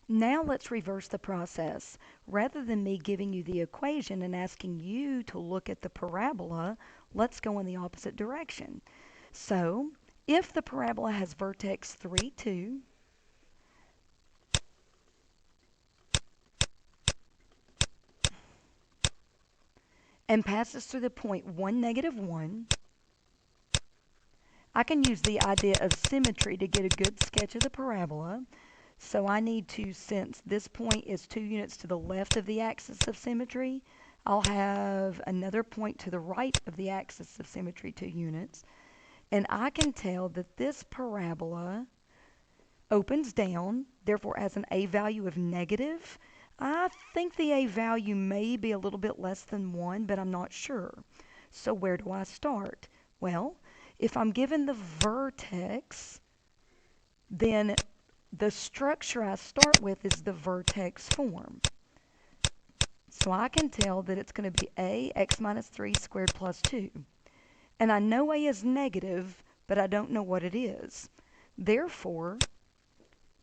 Now let's reverse the process. Rather than me giving you the equation and asking you to look at the parabola, let's go in the opposite direction. So, if the parabola has vertex 3, 2, and passes through the point 1, negative 1, I can use the idea of symmetry to get a good sketch of the parabola. So I need to, since this point is 2 units to the left of the axis of symmetry, I'll have another point to the right of the axis of symmetry, 2 units. And I can tell that this parabola opens down, therefore has an a value of negative. I think the a value may be a little bit less than 1, but I'm not sure. So where do I start? Well, if I'm given the vertex, then the structure I start with is the vertex form. So I can tell that it's going to be a x minus 3 squared plus 2. And I know a is negative, but I don't know what it is. Therefore,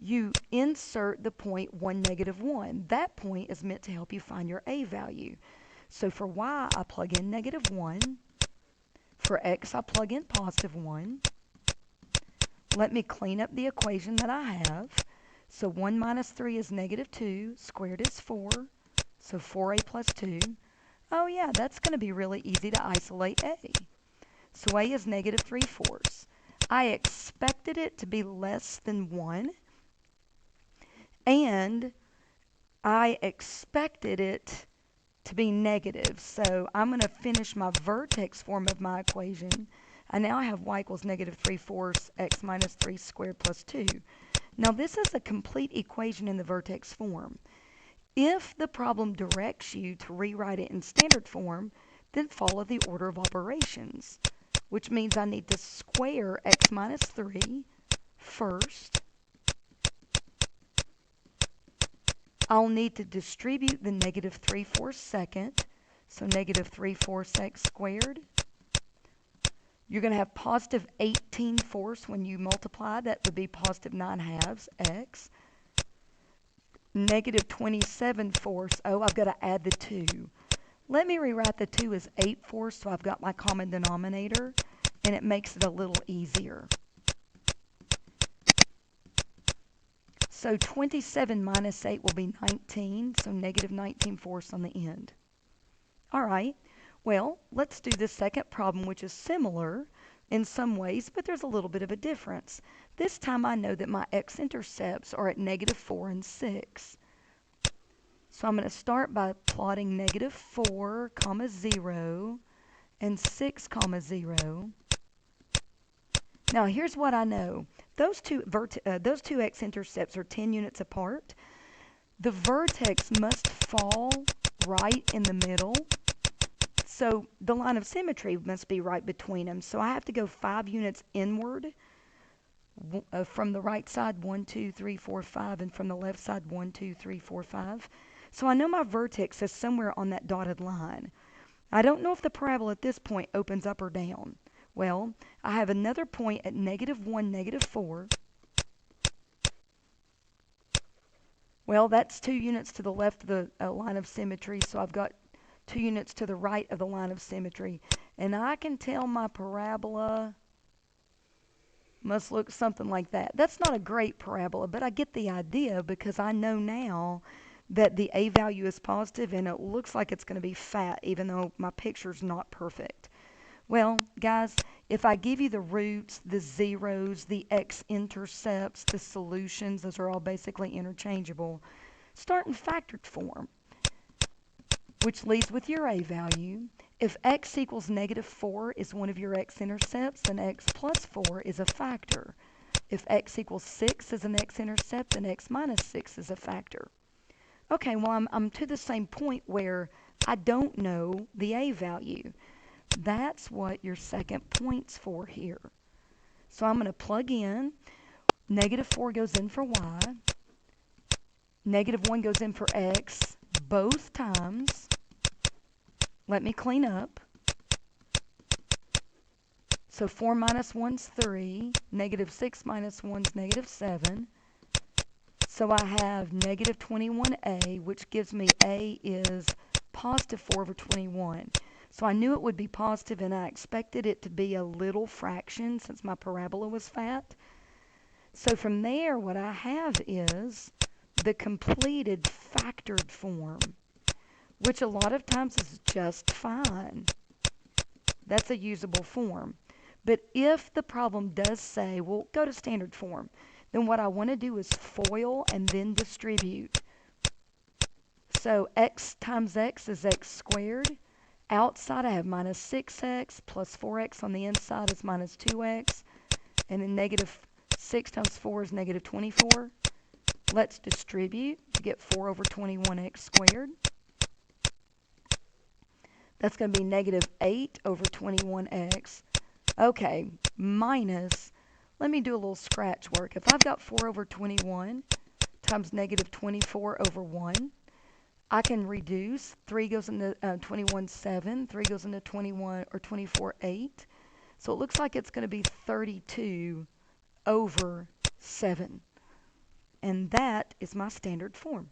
you insert the point 1, negative 1. That point is meant to help you find your a value. So for y, I plug in negative 1. For x, I plug in positive 1. Let me clean up the equation that I have. So 1 minus 3 is negative 2. Squared is 4. So 4a plus 2. Oh yeah, that's going to be really easy to isolate a. So a is negative 3/4. I expected it to be less than 1. And I expected it to be negative. So I'm going to finish my vertex form of my equation. I now have y equals negative 3/4 x minus 3 squared plus 2. Now this is a complete equation in the vertex form. If the problem directs you to rewrite it in standard form, then follow the order of operations, which means I need to square x minus 3 first. I'll need to distribute the negative 3/4 second, so negative 3/4 x squared. You're going to have positive 18/4 when you multiply. That would be positive 9/2 x. Negative 27/4. Oh, I've got to add the 2. Let me rewrite the 2 as 8/4 so I've got my common denominator, and it makes it a little easier. So 27 minus 8 will be 19, so negative 19/4 on the end. All right, well, let's do the second problem, which is similar in some ways, but there's a little bit of a difference. This time I know that my x-intercepts are at negative 4 and 6. So I'm going to start by plotting negative 4, 0, and 6, 0. Now here's what I know. Those two x-intercepts are 10 units apart. The vertex must fall right in the middle. So the line of symmetry must be right between them. So I have to go 5 units inward from the right side, 1, 2, 3, 4, 5, and from the left side, 1, 2, 3, 4, 5. So I know my vertex is somewhere on that dotted line. I don't know if the parabola at this point opens up or down. Well, I have another point at negative 1, negative 4. Well, that's 2 units to the left of the line of symmetry, so I've got 2 units to the right of the line of symmetry. And I can tell my parabola must look something like that. That's not a great parabola, but I get the idea because I know now that the a value is positive and it looks like it's going to be fat even though my picture's not perfect. Well, guys, if I give you the roots, the zeros, the x-intercepts, the solutions, those are all basically interchangeable, start in factored form, which leads with your a value. If x equals negative 4 is one of your x-intercepts, then x plus 4 is a factor. If x equals 6 is an x-intercept, then x minus 6 is a factor. Okay, well, I'm to the same point where I don't know the a value. That's what your second point's for here. So I'm going to plug in. Negative 4 goes in for y. Negative 1 goes in for x both times. Let me clean up. So 4 minus 1's 3. Negative 6 minus 1's negative 7. So I have negative 21a, which gives me a is positive 4 over 21. So I knew it would be positive, and I expected it to be a little fraction since my parabola was fat. So from there, what I have is the completed factored form, which a lot of times is just fine. That's a usable form. But if the problem does say, well, go to standard form, then what I want to do is FOIL and then distribute. So x times x is x squared. Outside I have minus 6x plus 4x on the inside is minus 2x. And then negative 6 times 4 is negative 24. Let's distribute to get 4 over 21x squared. That's going to be negative 8 over 21x. Okay, minus, let me do a little scratch work. If I've got 4 over 21 times negative 24 over 1, I can reduce. 3 goes into 21, 7. 3 goes into 21 or 24, 8. So it looks like it's going to be 32 over 7. And that is my standard form.